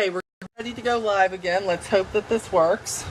Okay, we're ready to go live again. Let's hope that this works.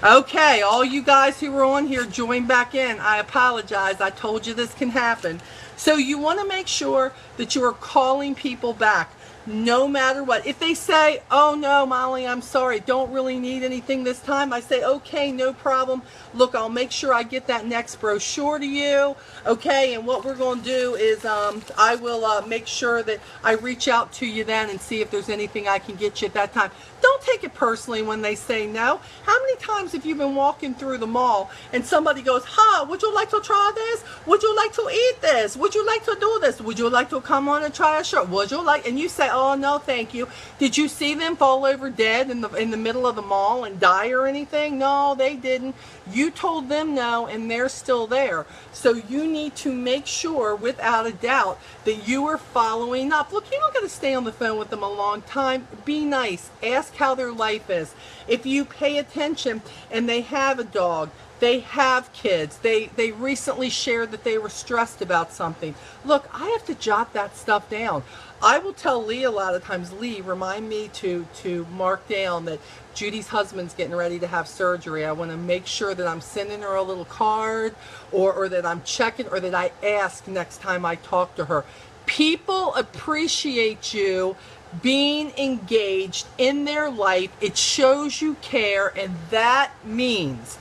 Okay, all you guys who were on here, join back in. I apologize. I told you this can happen. So you want to make sure that you are calling people back no matter what. If they say, oh no, Molly, I'm sorry, don't really need anything this time, I say, okay, no problem. Look, I'll make sure I get that next brochure to you. Okay, and what we're going to do is I will make sure that I reach out to you then and see if there's anything I can get you at that time. Don't take it personally when they say no. How many times have you been walking through the mall and somebody goes, would you like to try this? Would you like to eat this? Would you like to do this? Would you like to come on and try a shirt? Would you like? And you say, oh no, thank you. Did you see them fall over dead in the middle of the mall and die or anything? No, they didn't. You told them no, and they're still there. So you need to make sure, without a doubt, that you are following up. Look, you're not going to stay on the phone with them a long time. Be nice. Ask how their life is. If you pay attention and they have a dog, they have kids, they recently shared that they were stressed about something. Look, I have to jot that stuff down. I will tell Lee a lot of times, Lee, remind me to mark down that Judy's husband's getting ready to have surgery. I want to make sure that I'm sending her a little card or that I'm checking or that I ask next time I talk to her. People appreciate you being engaged in their life. It shows you care, and that means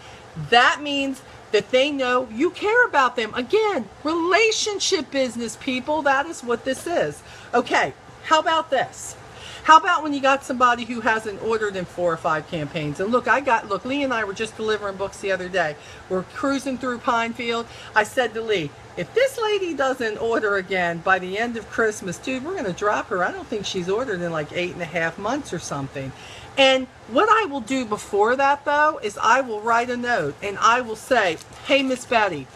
that they know you care about them. Again, relationship business, people. That is what this is. Okay, how about this? How about when you got somebody who hasn't ordered in 4 or 5 campaigns? And look, Lee and I were just delivering books the other day. We're cruising through Pinefield. I said to Lee, if this lady doesn't order again by the end of Christmas, dude, we're going to drop her. I don't think she's ordered in like 8.5 months or something. And what I will do before that, though, is I will write a note and I will say, hey, Miss Betty,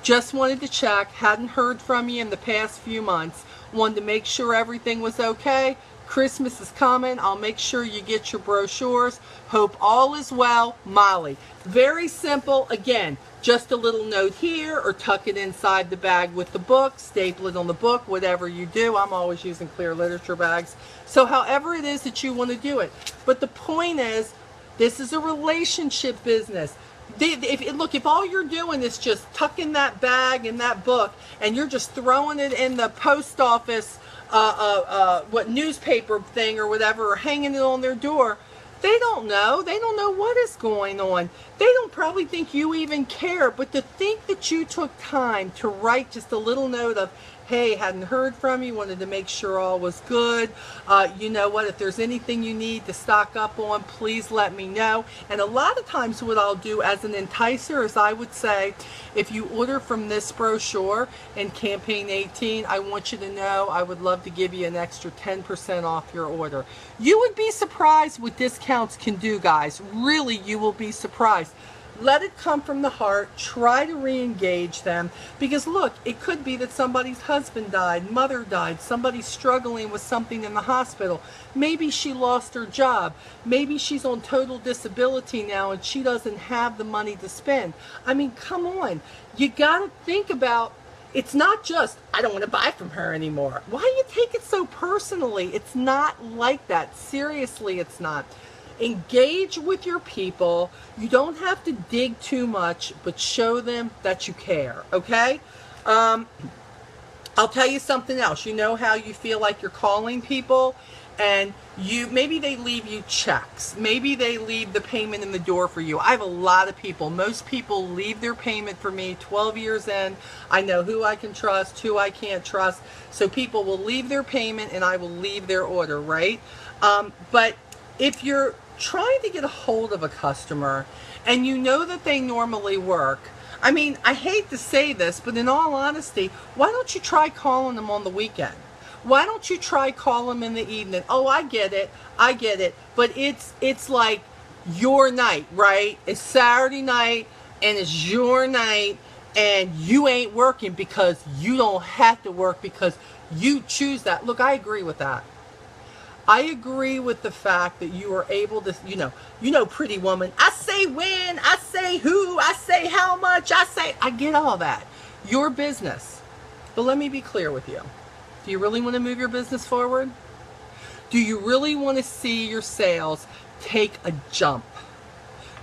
just wanted to check, hadn't heard from you in the past few months, wanted to make sure everything was okay. Christmas is coming. I'll make sure you get your brochures. Hope all is well, Molly. Very simple. Again, just a little note here or tuck it inside the bag with the book, staple it on the book, whatever you do. I'm always using clear literature bags. So however it is that you want to do it. But the point is, this is a relationship business. If all you're doing is just tucking that bag in that book and you're just throwing it in the post office newspaper thing or whatever, or hanging it on their door, they don't know. They don't know what is going on. They don't probably think you even care. But to think that you took time to write just a little note of, hey, hadn't heard from you, wanted to make sure all was good. You know what, if there's anything you need to stock up on, please let me know. And a lot of times what I'll do as an enticer is I would say, if you order from this brochure in campaign 18, I want you to know I would love to give you an extra 10% off your order. You would be surprised what discounts can do, guys. Really, you will be surprised. Let it come from the heart. Try to re-engage them. Because look, it could be that somebody's husband died, mother died, somebody's struggling with something in the hospital. Maybe she lost her job. Maybe she's on total disability now and she doesn't have the money to spend. I mean, come on. You got to think about, it's not just, I don't want to buy from her anymore. Why do you take it so personally? It's not like that. Seriously, it's not. Engage with your people. You don't have to dig too much, but show them that you care, okay? I'll tell you something else. You know how you feel like you're calling people and maybe they leave you checks. Maybe they leave the payment in the door for you. I have a lot of people. Most people leave their payment for me 12 years in. I know who I can trust, who I can't trust. So people will leave their payment and I will leave their order, right? But if you're trying to get a hold of a customer and you know that they normally work, I mean, I hate to say this, but in all honesty, why don't you try calling them on the weekend? Why don't you try calling them in the evening? Oh, I get it, but it's like your night, right? It's Saturday night and it's your night and you ain't working because you don't have to work because you choose that. Look, I agree with that. I agree with the fact that you are able to, you know, pretty woman, I say when, I say who, I say how much, I get all that. Your business. But let me be clear with you. Do you really want to move your business forward? Do you really want to see your sales take a jump?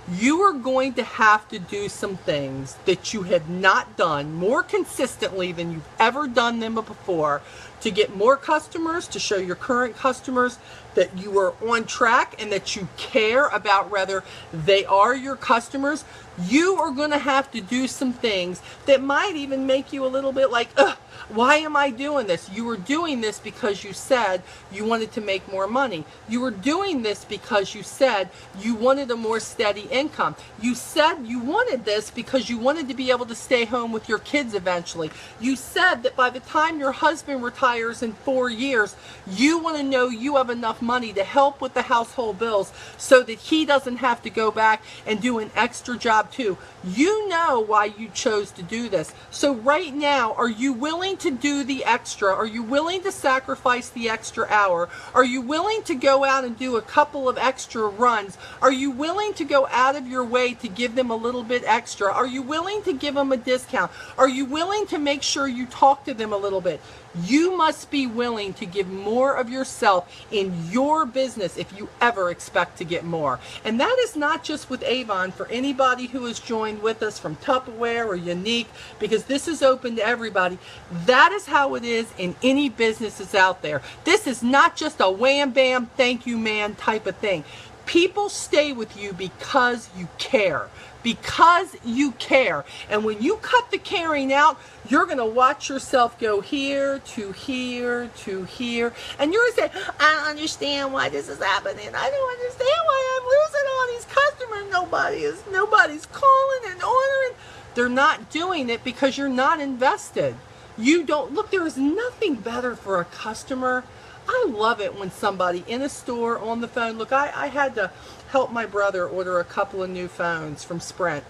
You are going to have to do some things that you have not done more consistently than you've ever done them before to get more customers, to show your current customers that you are on track and that you care about whether they are your customers. You are going to have to do some things that might even make you a little bit like, ugh, why am I doing this? You were doing this because you said you wanted to make more money. You were doing this because you said you wanted a more steady income. You said you wanted this because you wanted to be able to stay home with your kids eventually. You said that by the time your husband retires in 4 years, you want to know you have enough money to help with the household bills so that he doesn't have to go back and do an extra job too. You know why you chose to do this. So right now, are you willing to do the extra? Are you willing to sacrifice the extra hour? Are you willing to go out and do a couple of extra runs? Are you willing to go out of your way to give them a little bit extra? Are you willing to give them a discount? Are you willing to make sure you talk to them a little bit? You must be willing to give more of yourself in your business if you ever expect to get more. And that is not just with Avon, for anybody who has joined with us from Tupperware or Unique, because this is open to everybody. That is how it is in any businesses out there. This is not just a wham bam, thank you man type of thing. People stay with you because you care. Because you care. And when you cut the caring out, you're going to watch yourself go here to here to here. And you're going to say, I don't understand why this is happening. I don't understand why I'm losing all these customers. Nobody's calling and ordering. They're not doing it because you're not invested. You don't, look, there is nothing better for a customer. I love it when somebody in a store on the phone, look, I had to help my brother order a couple of new phones from Sprint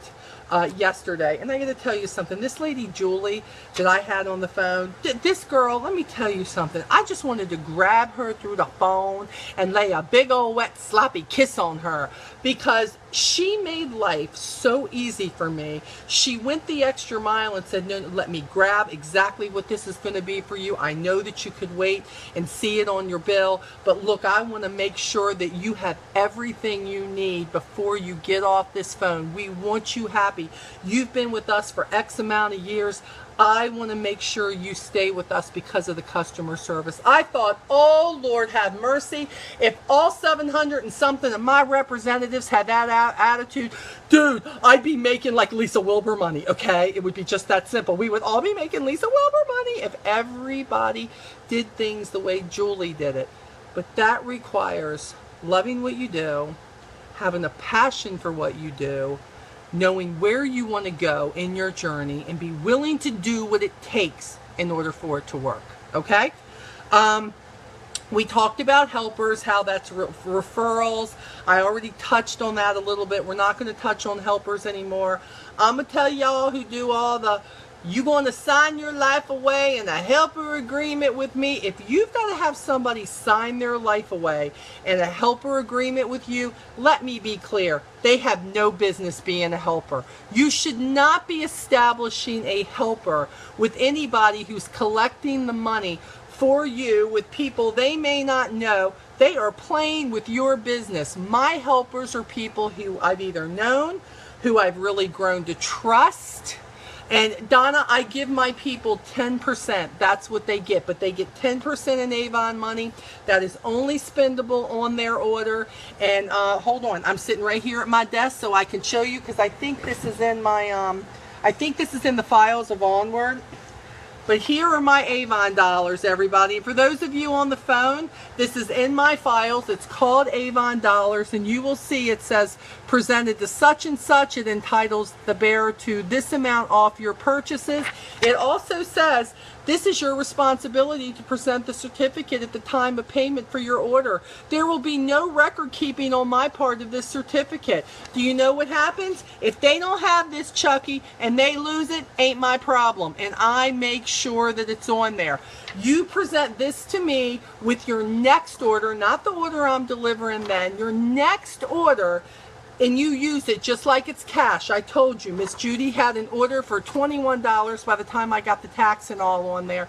yesterday. And I got to tell you something. This lady, Julie, that I had on the phone, this girl, let me tell you something. I just wanted to grab her through the phone and lay a big old wet sloppy kiss on her because she made life so easy for me. She went the extra mile and said, no, let me grab exactly what this is going to be for you. I know that you could wait and see it on your bill, but look, I want to make sure that you have everything you need before you get off this phone. We want you happy. You've been with us for X amount of years. I want to make sure you stay with us because of the customer service. I thought, oh Lord have mercy, if all 700 and something of my representatives had that attitude, dude, I'd be making like Lisa Wilbur money, okay? It would be just that simple. We would all be making Lisa Wilbur money if everybody did things the way Julie did it. But that requires loving what you do, having a passion for what you do, knowing where you want to go in your journey, and be willing to do what it takes in order for it to work, okay? We talked about helpers, how that's referrals. I already touched on that a little bit. We're not going to touch on helpers anymore. I'm going to tell y'all who do all the, you going to sign your life away in a helper agreement with me. If you've got to have somebody sign their life away in a helper agreement with you, let me be clear. They have no business being a helper. You should not be establishing a helper with anybody who's collecting the money for you with people they may not know. They are playing with your business. My helpers are people who I've either known, who I've really grown to trust. And Donna, I give my people 10%. That's what they get. But they get 10% in Avon money. That is only spendable on their order. And hold on, I'm sitting right here at my desk so I can show you, because I think this is in my, I think this is in the files of Onward. But here are my Avon dollars, everybody. For those of you on the phone, this is in my files. It's called Avon dollars, and you will see it says presented to such and such. It entitles the bearer to this amount off your purchases. It also says this is your responsibility to present the certificate at the time of payment for your order. There will be no record keeping on my part of this certificate. Do you know what happens? If they don't have this, Chucky, and they lose it, ain't my problem. And I make sure that it's on there. You present this to me with your next order, not the order I'm delivering then, your next order, and you use it just like it's cash. I told you, Miss Judy had an order for $21 by the time I got the tax and all on there.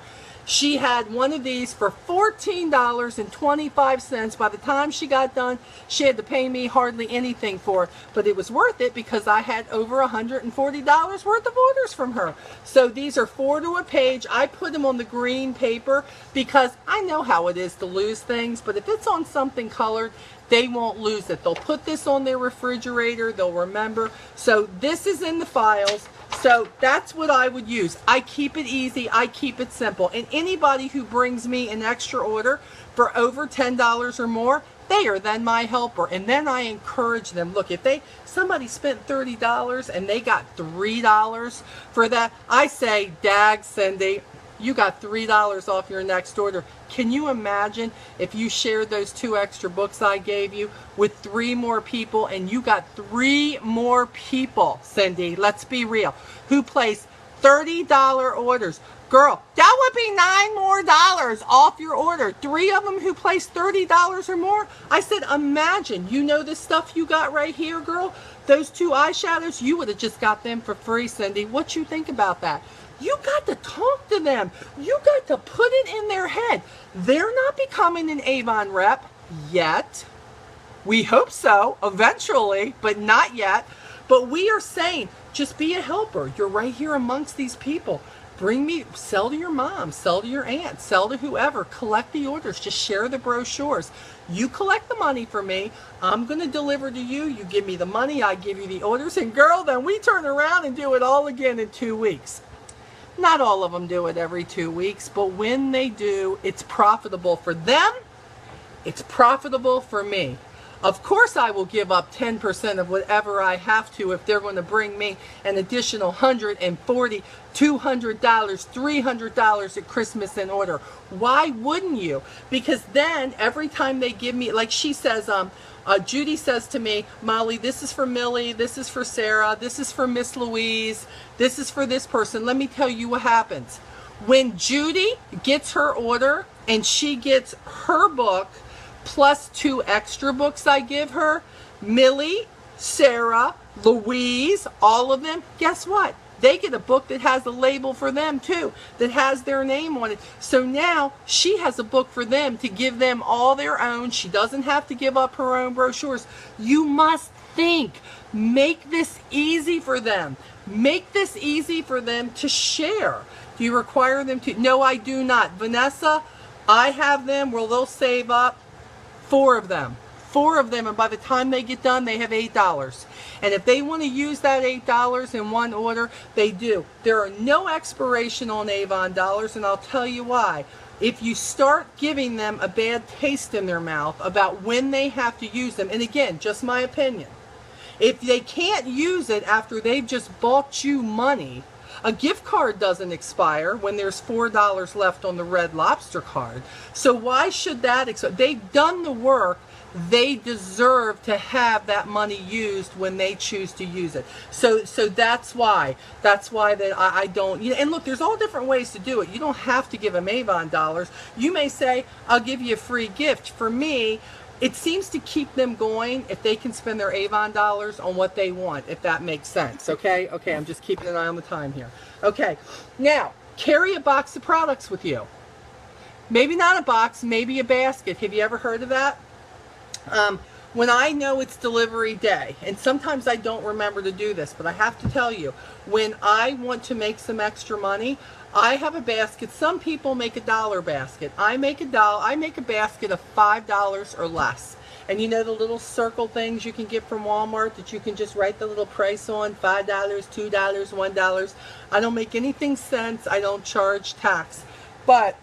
She had one of these for $14.25. By the time she got done, she had to pay me hardly anything for it, but it was worth it because I had over $140 worth of orders from her. So these are 4 to a page. I put them on the green paper because I know how it is to lose things, but if it's on something colored, they won't lose it. They'll put this on their refrigerator, they'll remember. So this is in the files. So that's what I would use. I keep it easy, I keep it simple. And anybody who brings me an extra order for over $10 or more, they are then my helper. And then I encourage them. Look, if somebody spent $30 and they got $3 for that, I say, dag, Cindy, you got $3 off your next order. Can you imagine if you shared those 2 extra books I gave you with 3 more people, and you got 3 more people, Cindy, let's be real, who placed $30 orders? Girl, that would be $9 more off your order. 3 of them who placed $30 or more. I said, imagine, you know this stuff you got right here, girl? Those 2 eyeshadows, you would have just got them for free, Cindy. What you think about that? You got to talk to them. You got to put it in their head. They're not becoming an Avon rep yet. We hope so, eventually, but not yet. But we are saying, just be a helper. You're right here amongst these people. Bring me, sell to your mom, sell to your aunt, sell to whoever. Collect the orders. Just share the brochures. You collect the money for me. I'm going to deliver to you. You give me the money. I give you the orders. And girl, then we turn around and do it all again in 2 weeks. Not all of them do it every 2 weeks, but when they do, it's profitable for them. It's profitable for me. Of course, I will give up 10% of whatever I have to if they're going to bring me an additional $140, $200, $300 at Christmas in order. Why wouldn't you? Because then every time they give me, like she says, Judy says to me, Molly, this is for Millie, this is for Sarah, this is for Miss Louise, this is for this person. Let me tell you what happens. When Judy gets her order and she gets her book plus 2 extra books I give her, Millie, Sarah, Louise, all of them, guess what? They get a book that has a label for them too, that has their name on it. So now she has a book for them to give them all their own. She doesn't have to give up her own brochures. You must think. Make this easy for them. Make this easy for them to share. Do you require them to? No, I do not. Vanessa, I have them where they'll save up 4 of them. 4 of them, and by the time they get done, they have $8. And if they want to use that $8 in one order, they do. There are no expiration on Avon dollars, and I'll tell you why. If you start giving them a bad taste in their mouth about when they have to use them, and again, just my opinion, if they can't use it after they've just bought you money, a gift card doesn't expire when there's $4 left on the Red Lobster card. So why should that expire? They've done the work. They deserve to have that money used when they choose to use it. So that's why that I don't, you know, and look, there's all different ways to do it. You don't have to give them Avon dollars. You may say, I'll give you a free gift. For me, it seems to keep them going if they can spend their Avon dollars on what they want, if that makes sense. Okay, I'm just keeping an eye on the time here. Okay, now, carry a box of products with you. Maybe not a box, maybe a basket. Have you ever heard of that? When I know it's delivery day, and sometimes I don't remember to do this, but I have to tell you, when I want to make some extra money, I have a basket. Some people make a $1 basket. I make a basket of $5 or less. And you know the little circle things you can get from Walmart that you can just write the little price on, $5, $2, $1. I don't make anything cents. I don't charge tax. But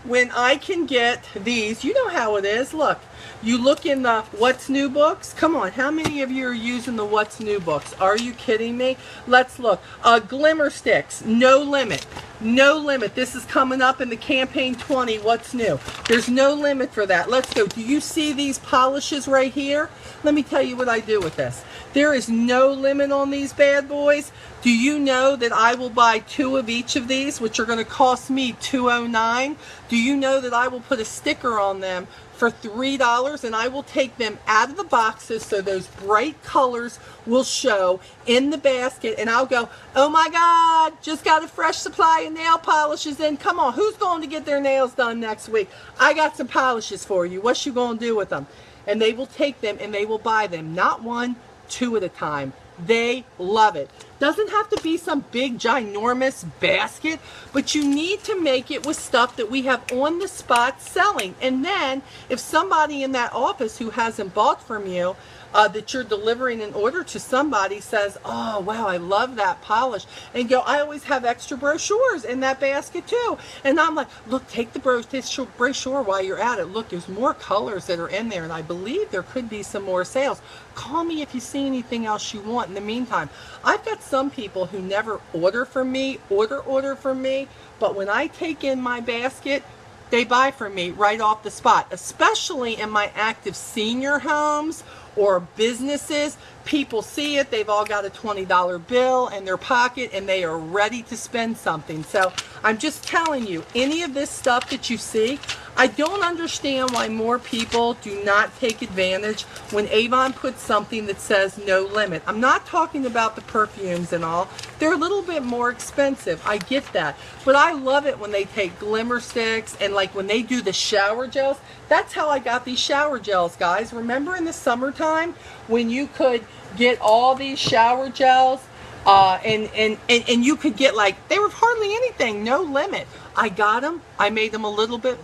when I can get these, you know how it is. Look, you look in the What's New books. Come on, how many of you are using the What's New books? Are you kidding me? Let's look. Glimmer sticks, no limit. No limit. This is coming up in the campaign 20, What's New. There's no limit for that. Let's go. Do you see these polishes right here? Let me tell you what I do with this. There is no limit on these bad boys. Do you know that I will buy 2 of each of these, which are going to cost me $2.09? Do you know that I will put a sticker on them for $3, and I will take them out of the boxes so those bright colors will show in the basket, and I'll go, oh my God, just got a fresh supply of nail polishes in. Come on, who's going to get their nails done next week? I got some polishes for you. What you going to do with them? And they will take them and they will buy them, not one, two at a time. They love it. Doesn't have to be some big ginormous basket, but you need to make it with stuff that we have on the spot selling. And then if somebody in that office who hasn't bought from you, that you're delivering an order to, somebody says, oh wow, I love that polish, and go, I always have extra brochures in that basket too. And I'm like, look, take the brochure while you're at it. Look, there's more colors that are in there, and I believe there could be some more sales. Call me if you see anything else you want. In the meantime, I've got some people who never order from me, order from me, but when I take in my basket, they buy from me right off the spot, especially in my active senior homes or businesses. People see it, they've all got a $20 bill in their pocket and they are ready to spend something. So I'm just telling you, any of this stuff that you see, I don't understand why more people do not take advantage when Avon puts something that says no limit. I'm not talking about the perfumes and all. They're a little bit more expensive. I get that. But I love it when they take glimmer sticks, and like when they do the shower gels. That's how I got these shower gels, guys. Remember in the summertime when you could get all these shower gels and you could get, like, they were hardly anything, no limit. I got them. I made them a little bit.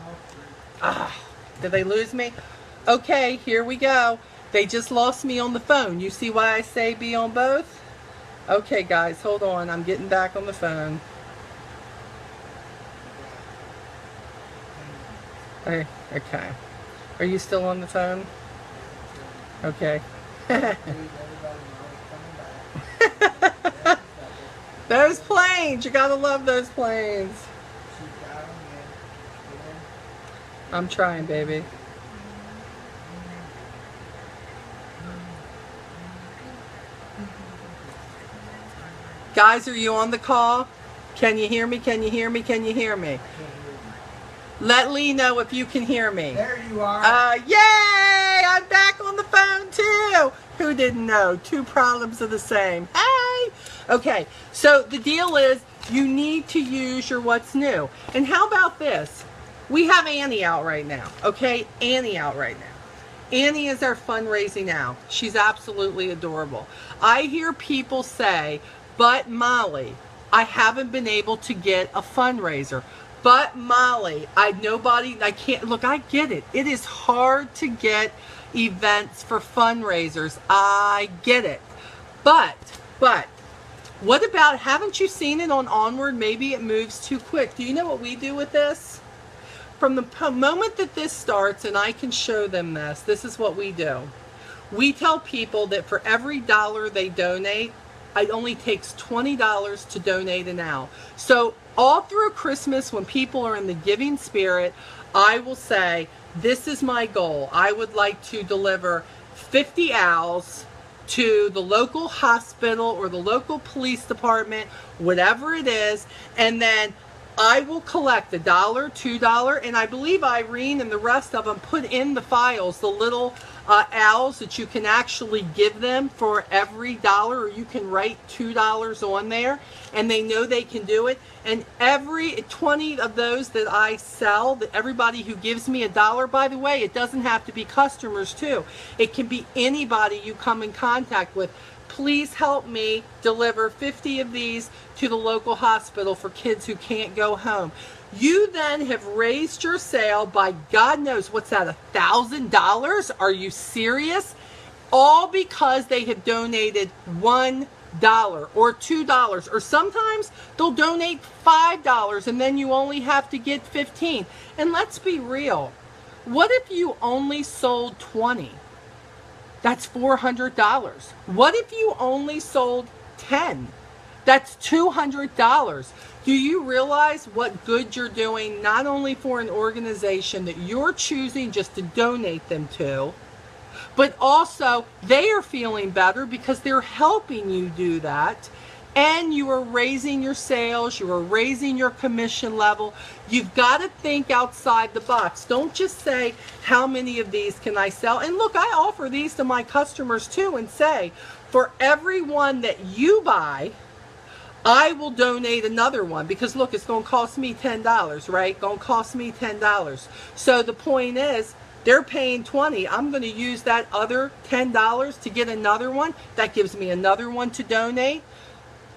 Did they lose me? Okay, here we go. They just lost me on the phone. You see why I say be on both? Okay, guys, hold on. I'm getting back on the phone. Hey, okay. Are you still on the phone? Okay. Those planes. You gotta love those planes. I'm trying, baby. Guys, are you on the call? Can you hear me? Can you hear me? Can you hear me? Let Lee know if you can hear me. There you are. Yay! I'm back on the phone too. Who didn't know? Two problems are the same. Hey! Okay, so the deal is you need to use your what's new. And how about this? We have Annie out right now, okay? Annie out right now. Annie is our fundraising now. She's absolutely adorable. I hear people say, but Molly, I haven't been able to get a fundraiser. But Molly, I can't, look, I get it. It is hard to get events for fundraisers. I get it. But, what about, haven't you seen it on Onward? Maybe it moves too quick. Do you know what we do with this? From the moment that this starts, and I can show them this is what we do. We tell people that for every $1 they donate, it only takes $20 to donate an owl. So all through Christmas, when people are in the giving spirit, I will say, this is my goal. I would like to deliver 50 owls to the local hospital or the local police department, whatever it is, and then I will collect $1, $2, and I believe Irene and the rest of them put in the files the little owls that you can actually give them for every $1, or you can write $2 on there, and they know they can do it. And every 20 of those that I sell, that everybody who gives me $1, by the way, it doesn't have to be customers too. It can be anybody you come in contact with. Please help me deliver 50 of these to the local hospital for kids who can't go home. You then have raised your sale by, God knows, what's that, $1,000? Are you serious? All because they have donated $1 or $2, or sometimes they'll donate $5 and then you only have to get 15. And let's be real. What if you only sold 20? That's $400. What if you only sold 10? That's $200. Do you realize what good you're doing, not only for an organization that you're choosing just to donate them to, but also they are feeling better because they're helping you do that. and you are raising your sales, you are raising your commission level. You've got to think outside the box. Don't just say, how many of these can I sell? And look, I offer these to my customers too and say, for every one that you buy, I will donate another one, because look, it's going to cost me $10, right? Going to cost me $10. So the point is, they're paying $20. I'm going to use that other $10 to get another one. That gives me another one to donate.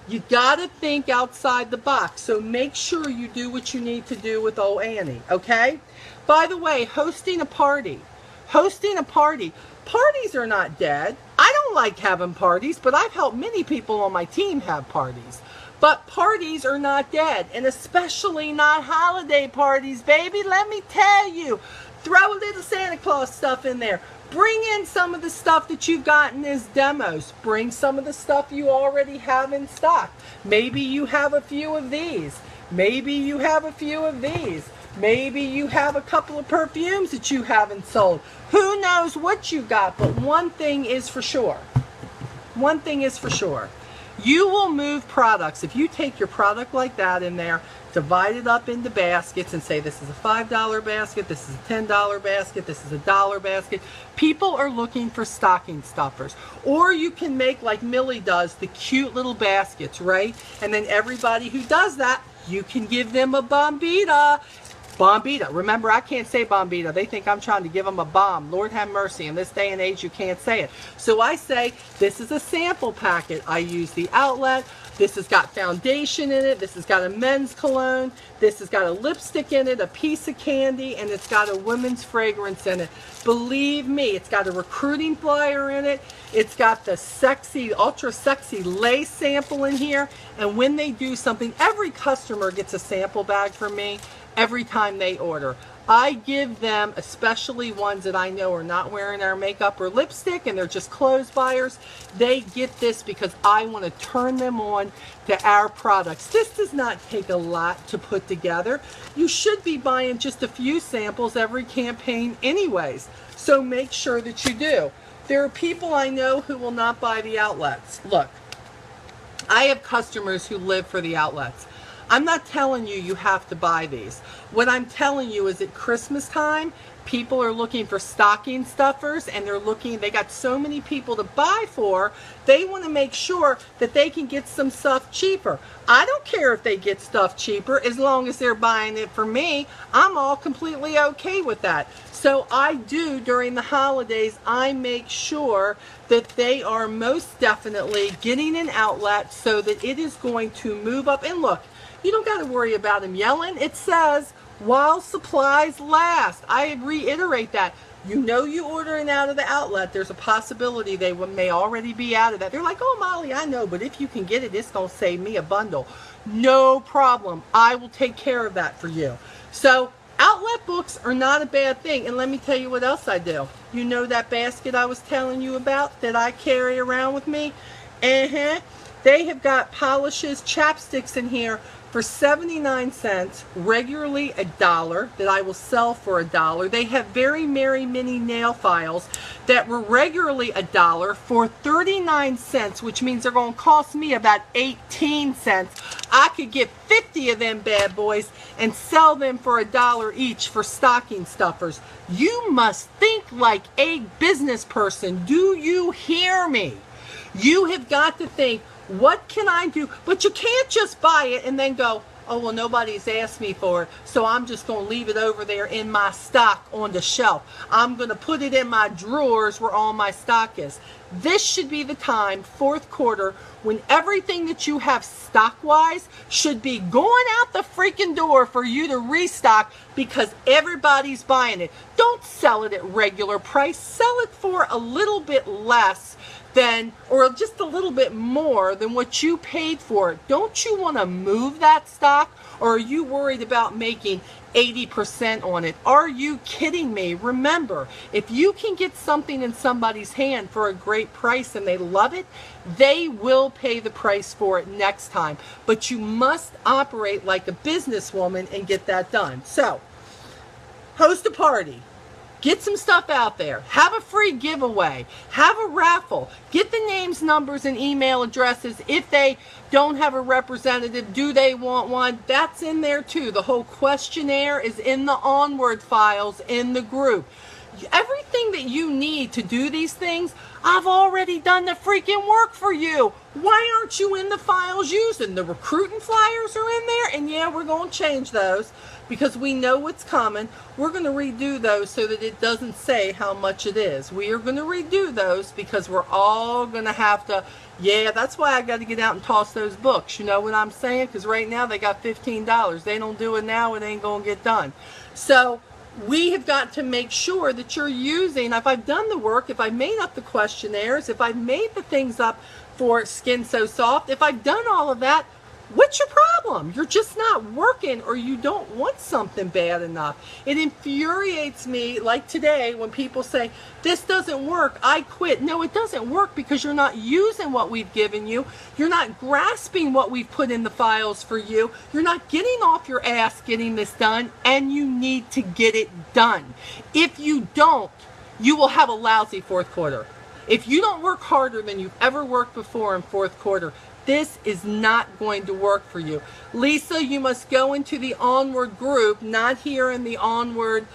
You got to think outside the box. So make sure you do what you need to do with old Annie, okay? By the way, hosting a party. Hosting a party. Parties are not dead. I don't like having parties, but I've helped many people on my team have parties. But parties are not dead, and especially not holiday parties, baby. Let me tell you. Throw a little Santa Claus stuff in there. Bring in some of the stuff that you've gotten as demos. Bring some of the stuff you already have in stock. Maybe you have a few of these. Maybe you have a few of these. Maybe you have a couple of perfumes that you haven't sold. Who knows what you got, but one thing is for sure. One thing is for sure. You will move products. If you take your product like that in there, divide it up into baskets and say, this is a $5 basket, this is a $10 basket, this is a $1 basket. People are looking for stocking stuffers. Or you can make, like Millie does, the cute little baskets, right? And then everybody who does that, you can give them a bombita. Bombita. Remember, I can't say bombita. They think I'm trying to give them a bomb. Lord have mercy. In this day and age, you can't say it. So I say, this is a sample packet. I use the outlet. This has got foundation in it. This has got a men's cologne. This has got a lipstick in it, a piece of candy, and it's got a women's fragrance in it. Believe me, it's got a recruiting flyer in it. It's got the sexy, ultra sexy lace sample in here. And when they do something, every customer gets a sample bag from me every time they order. I give them, especially ones that I know are not wearing our makeup or lipstick and they're just clothes buyers, they get this because I want to turn them on to our products. This does not take a lot to put together. You should be buying just a few samples every campaign anyways, so make sure that you do. There are people I know who will not buy the outlets. Look, I have customers who live for the outlets. I'm not telling you you have to buy these. What I'm telling you is at Christmas time, people are looking for stocking stuffers and they got so many people to buy for, they want to make sure that they can get some stuff cheaper. I don't care if they get stuff cheaper as long as they're buying it for me. I'm all completely okay with that. So I do, during the holidays, I make sure that they are most definitely getting an outlet so that it is going to move up. And look, you don't got to worry about them yelling. It says, while supplies last. I reiterate that. You know you ordering out of the outlet, there's a possibility they may already be out of that. They're like, oh, Molly, I know, but if you can get it, it's going to save me a bundle. No problem. I will take care of that for you. So outlet books are not a bad thing. And let me tell you what else I do. You know that basket I was telling you about that I carry around with me? They have got polishes, chapsticks in here for 79 cents, regularly $1, that I will sell for $1. They have Very Merry Mini nail files that were regularly $1 for 39 cents, which means they're going to cost me about 18 cents. I could get 50 of them bad boys and sell them for $1 each for stocking stuffers. You must think like a business person. Do you hear me? You have got to think, what can I do? But you can't just buy it and then go, oh, well, nobody's asked me for it, so I'm just going to leave it over there in my stock on the shelf. I'm going to put it in my drawers where all my stock is. This should be the time, fourth quarter, when everything that you have stock-wise should be going out the freaking door for you to restock because everybody's buying it. Don't sell it at regular price. Sell it for a little bit less than, or just a little bit more than what you paid for it. Don't you want to move that stock, or are you worried about making 80% on it? Are you kidding me? Remember, if you can get something in somebody's hand for a great price and they love it, they will pay the price for it next time. But you must operate like a businesswoman and get that done. So, host a party. Get some stuff out there. Have a free giveaway. Have a raffle. Get the names, numbers, and email addresses. If they don't have a representative, do they want one? That's in there too. The whole questionnaire is in the Onward files in the group. Everything that you need to do these things, I've already done the freaking work for you. Why aren't you in the files using? The recruiting flyers are in there, and yeah, we're going to change those because we know what's coming. We're going to redo those so that it doesn't say how much it is. We are going to redo those because we're all going to have to, yeah, that's why I got to get out and toss those books. You know what I'm saying? Because right now they got $15. They don't do it now, it ain't going to get done. So we have got to make sure that you're using, if I've done the work, if I've made up the questionnaires, if I've made the things up for Skin So Soft, if I've done all of that, what's your problem? You're just not working, or you don't want something bad enough. It infuriates me, like today, when people say, this doesn't work, I quit. No, it doesn't work because you're not using what we've given you. You're not grasping what we've put in the files for you. You're not getting off your ass getting this done, and you need to get it done. If you don't, you will have a lousy fourth quarter. If you don't work harder than you've ever worked before in fourth quarter, this is not going to work for you. Lisa, you must go into the Onward group, not here in the Onward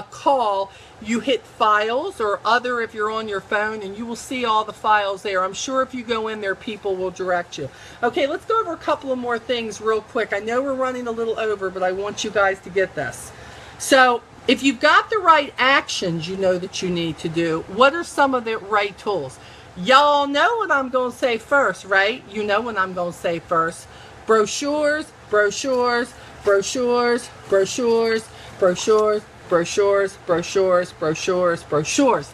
call. You hit files or other if you're on your phone, and you will see all the files there. I'm sure if you go in there, people will direct you. Okay, let's go over a couple of more things real quick. I know we're running a little over, but I want you guys to get this. So if you've got the right actions you know that you need to do, what are some of the right tools? Y'all know what I'm going to say first, right? You know what I'm going to say first. Brochures, brochures, brochures, brochures, brochures, brochures, brochures, brochures, brochures.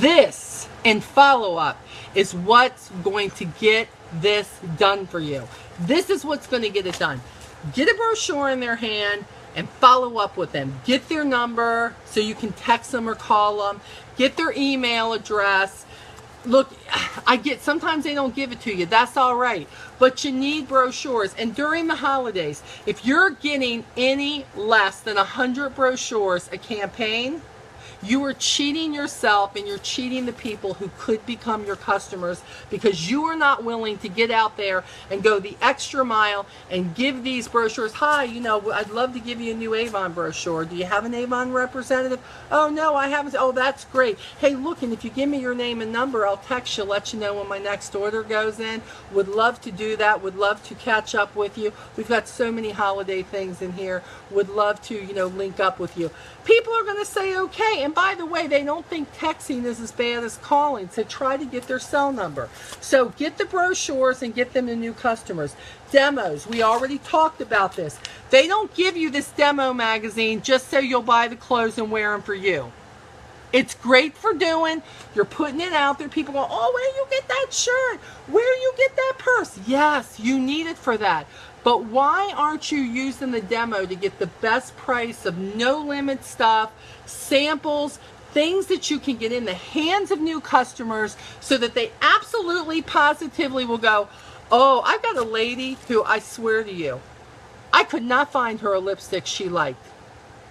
This and follow-up is what's going to get this done for you. This is what's going to get it done. Get a brochure in their hand and follow up with them. Get their number so you can text them or call them. Get their email address. Look, I get sometimes they don't give it to you. That's all right. But you need brochures. And during the holidays, if you're getting any less than 100 brochures a campaign, you are cheating yourself, and you're cheating the people who could become your customers, because you are not willing to get out there and go the extra mile and give these brochures. Hi, you know, I'd love to give you a new Avon brochure. Do you have an Avon representative? Oh, no, I haven't. Oh, that's great. Hey, look, and if you give me your name and number, I'll text you, let you know when my next order goes in. Would love to do that. Would love to catch up with you. We've got so many holiday things in here. Would love to, you know, link up with you. People are going to say, okay. And by the way, they don't think texting is as bad as calling, so try to get their cell number. So get the brochures and get them to new customers. Demos, we already talked about this. They don't give you this demo magazine just so you'll buy the clothes and wear them for you. It's great for doing, you're putting it out there. People go, oh, where you get that shirt? Where you get that purse? Yes, you need it for that. But why aren't you using the demo to get the best price of no limit stuff, samples, things that you can get in the hands of new customers so that they absolutely positively will go, oh, I've got a lady who, I swear to you, I could not find her a lipstick she liked.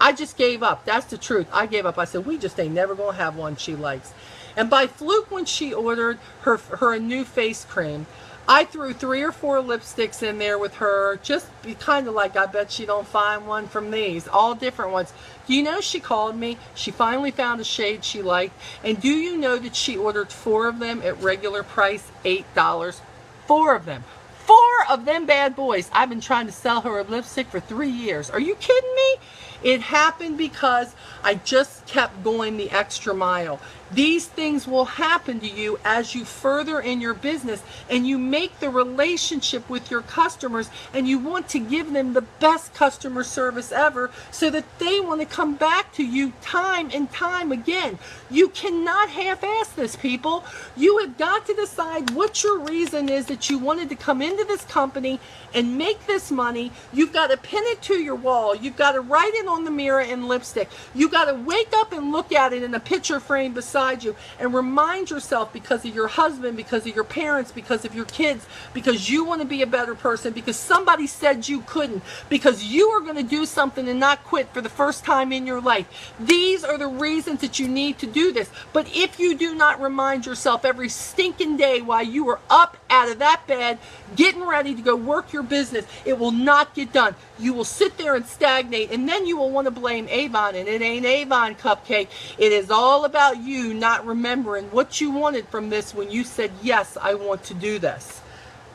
I just gave up. That's the truth. I gave up. I said, we just ain't never going to have one she likes. And by fluke, when she ordered her a new face cream, I threw 3 or 4 lipsticks in there with her, just be kind of like, I bet she don't find one from these, all different ones. Do you know she called me? She finally found a shade she liked. And do you know that she ordered 4 of them at regular price, $8? 4 of them. 4 of them bad boys. I've been trying to sell her a lipstick for 3 years. Are you kidding me? It happened because I just kept going the extra mile. These things will happen to you as you further in your business and you make the relationship with your customers, and you want to give them the best customer service ever so that they want to come back to you time and time again. You cannot half-ass this, people. You have got to decide what your reason is that you wanted to come into this company and make this money. You've got to pin it to your wall. You've got to write it on the mirror in lipstick. You've got to wake up and look at it in a picture frame beside beside you, and remind yourself, because of your husband, because of your parents, because of your kids, because you want to be a better person, because somebody said you couldn't, because you are going to do something and not quit for the first time in your life. These are the reasons that you need to do this. But if you do not remind yourself every stinking day while you are up out of that bed, getting ready to go work your business, it will not get done. You will sit there and stagnate, and then you will want to blame Avon, and it ain't Avon, Cupcake. It is all about you not remembering what you wanted from this when you said, yes, I want to do this.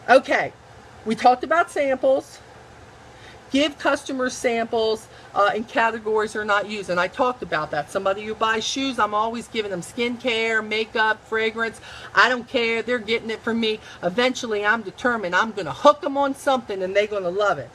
Okay, we talked about samples. Give customers samples in categories they're not using. I talked about that. Somebody who buys shoes, I'm always giving them skincare, makeup, fragrance. I don't care. They're getting it from me. Eventually, I'm determined I'm going to hook them on something, and they're going to love it.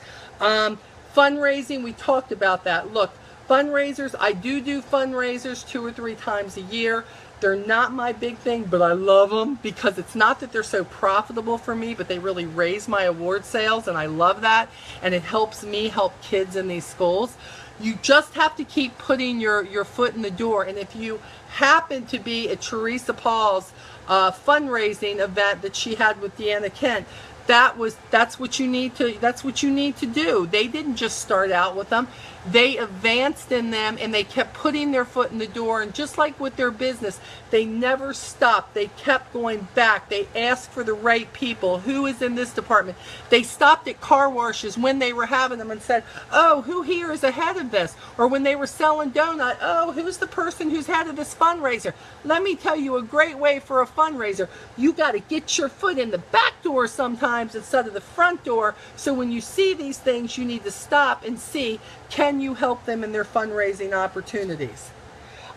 Fundraising, we talked about that. Look, fundraisers, I do fundraisers 2 or 3 times a year. They're not my big thing, but I love them because it's not that they're so profitable for me, but they really raise my award sales, and I love that, and it helps me help kids in these schools. You just have to keep putting your foot in the door, and if you happen to be at Teresa Paul's fundraising event that she had with Deanna Kent, that's what you need to do. They didn't just start out with them. They advanced in them, and they kept putting their foot in the door, and just like with their business, they never stopped. They kept going back. They asked for the right people. Who is in this department? They stopped at car washes when they were having them and said, oh, who here is ahead of this? Or when they were selling donut, oh, who's the person who's head of this fundraiser? Let me tell you a great way for a fundraiser. You got to get your foot in the back door sometimes instead of the front door. So when you see these things, you need to stop and see, can you help them in their fundraising opportunities?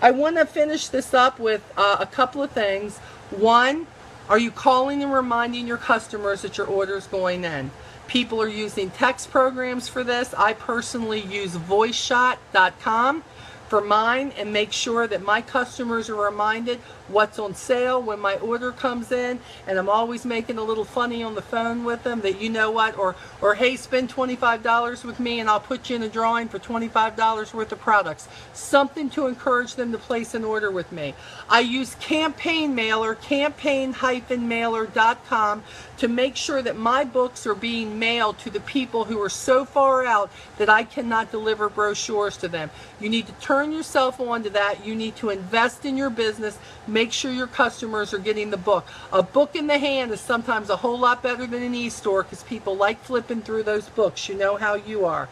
I want to finish this up with a couple of things. One, are you calling and reminding your customers that your order is going in? People are using text programs for this. I personally use voiceshot.com for mine and make sure that my customers are reminded what's on sale when my order comes in, and I'm always making a little funny on the phone with them that, you know what, or hey, spend $25 with me and I'll put you in a drawing for $25 worth of products. Something to encourage them to place an order with me. I use campaign mailer, campaign-mailer.com, to make sure that my books are being mailed to the people who are so far out that I cannot deliver brochures to them. You need to turn yourself on to that. You need to invest in your business. Make sure your customers are getting the book. A book in the hand is sometimes a whole lot better than an e-store because people like flipping through those books. You know how you are.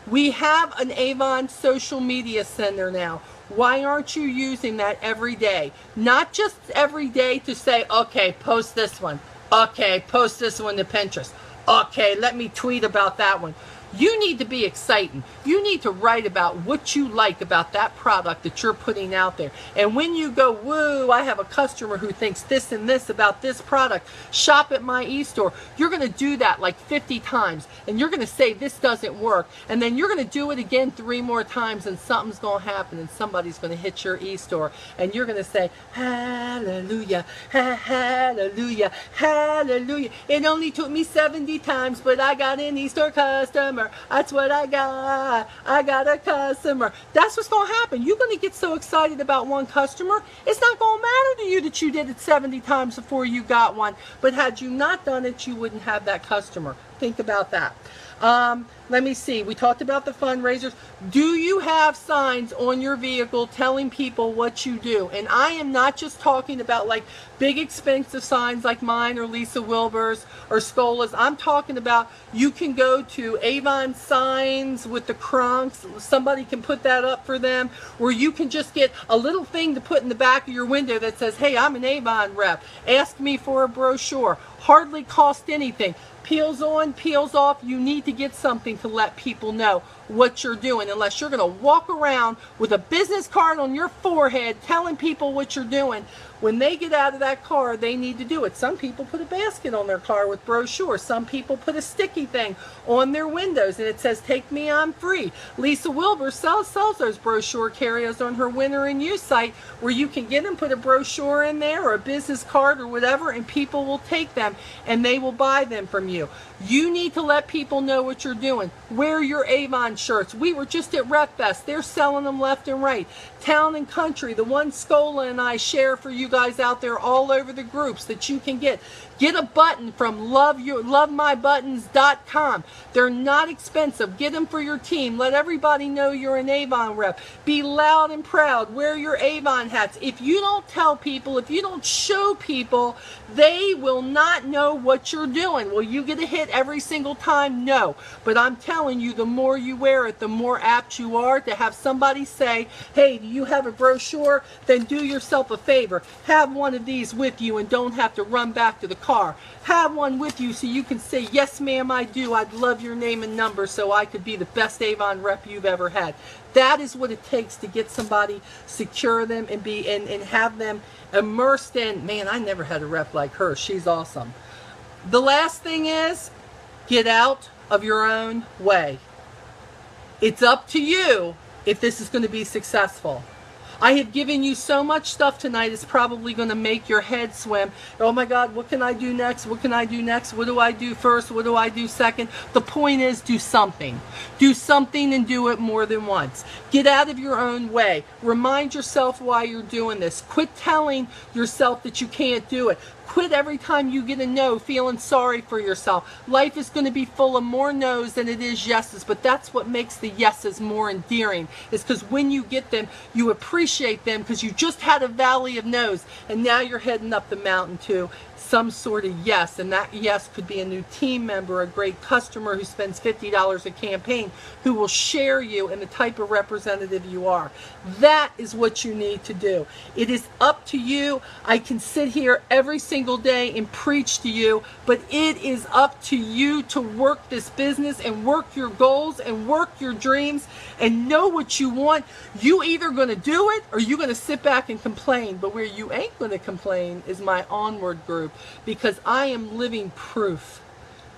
We have an Avon social media center now. Why aren't you using that every day? Not just every day to say, okay, post this one. Okay, post this one to Pinterest. Okay, let me tweet about that one. You need to be exciting. You need to write about what you like about that product that you're putting out there. And when you go, woo, I have a customer who thinks this and this about this product, shop at my e-store. You're going to do that like 50 times. And you're going to say this doesn't work. And then you're going to do it again 3 more times, and something's going to happen, and somebody's going to hit your e-store. And you're going to say, hallelujah, hallelujah, hallelujah. It only took me 70 times, but I got an e-store customer. That's what I got. I got a customer. That's what's going to happen. You're going to get so excited about one customer, it's not going to matter to you that you did it 70 times before you got one. But had you not done it, you wouldn't have that customer. Think about that. Let me see. We talked about the fundraisers. Do you have signs on your vehicle telling people what you do? And I am not just talking about like big expensive signs like mine or Lisa Wilbur's or Scola's. I'm talking about you can go to Avon Signs with the crunks. Somebody can put that up for them. Or you can just get a little thing to put in the back of your window that says, hey, I'm an Avon rep. Ask me for a brochure. Hardly cost anything. Peels on, peels off. You need to get something to let people know what you're doing, unless you're going to walk around with a business card on your forehead telling people what you're doing. When they get out of that car, they need to do it. Some people put a basket on their car with brochures. Some people put a sticky thing on their windows and it says, take me, I'm free. Lisa Wilbur sells those brochure carriers on her Winter and You site, where you can get them, put a brochure in there or a business card or whatever, and people will take them and they will buy them from you. You need to let people know what you're doing. Wear your Avon shirts. We were just at Rec Fest. They're selling them left and right. Town and Country, the one Scola and I share for you guys out there all over the groups that you can get. Get a button from lovemybuttons.com. They're not expensive. Get them for your team. Let everybody know you're an Avon rep. Be loud and proud. Wear your Avon hats. If you don't tell people, if you don't show people, they will not know what you're doing. Will you get a hit every single time? No. But I'm telling you, the more you wear it, the more apt you are to have somebody say, hey, do you have a brochure? Then do yourself a favor. Have one of these with you and don't have to run back to the car. Have one with you so you can say, yes, ma'am, I do. I'd love your name and number so I could be the best Avon rep you've ever had. That is what it takes to get somebody, secure them, and have them immersed in, man, I never had a rep like her. She's awesome. The last thing is, get out of your own way. It's up to you if this is going to be successful. I have given you so much stuff tonight, it's probably going to make your head swim. Oh my God, what can I do next? What can I do next? What do I do first? What do I do second? The point is, do something. Do something and do it more than once. Get out of your own way. Remind yourself why you're doing this. Quit telling yourself that you can't do it. Quit every time you get a no feeling sorry for yourself. Life is going to be full of more no's than it is yeses, but that's what makes the yeses more endearing, is because when you get them, you appreciate them because you just had a valley of no's, and now you're heading up the mountain to some sort of yes, and that yes could be a new team member, a great customer who spends $50 a campaign, who will share you and the type of representative you are. That is what you need to do. It is up to you. I can sit here every single day and preach to you, but it is up to you to work this business and work your goals and work your dreams and know what you want. You either going to do it or you're going to sit back and complain, but where you ain't going to complain is my Onward group, because I am living proof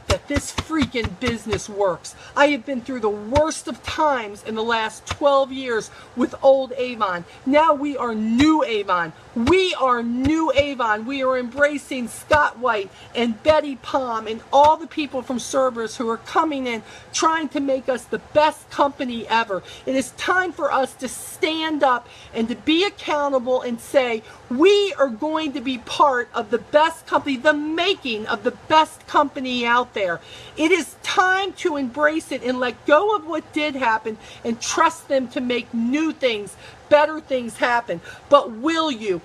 that this freaking business works. I have been through the worst of times in the last 12 years with old Avon. Now we are new Avon. We are new Avon. We are embracing Scott White and Betty Palm and all the people from Cerberus who are coming in trying to make us the best company ever. It is time for us to stand up and to be accountable and say, we are going to be part of the best company, the making of the best company out there. It is time to embrace it and let go of what did happen and trust them to make new things, better things happen. But will you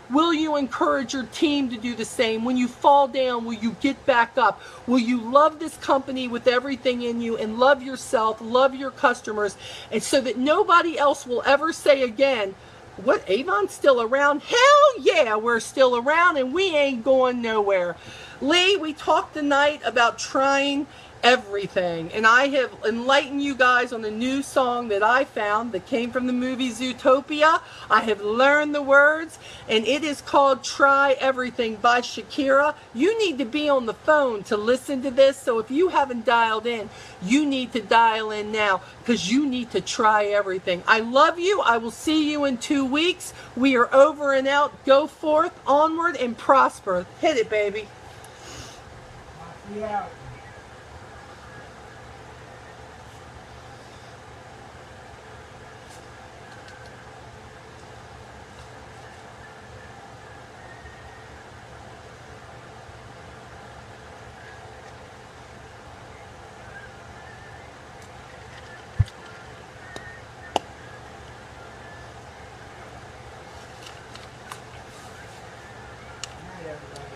encourage your team to do the same? When you fall down, will you get back up? Will you love this company with everything in you and love yourself, love your customers, and so that nobody else will ever say again, what, Avon's still around? Hell yeah, we're still around and we ain't going nowhere. Lee, we talked tonight about trying everything, and I have enlightened you guys on a new song that I found that came from the movie Zootopia. I have learned the words, and it is called Try Everything by Shakira. You need to be on the phone to listen to this, so if you haven't dialed in, you need to dial in now, because you need to try everything. I love you. I will see you in 2 weeks. We are over and out. Go forth, onward, and prosper. Hit it, baby. Yeah. Everybody.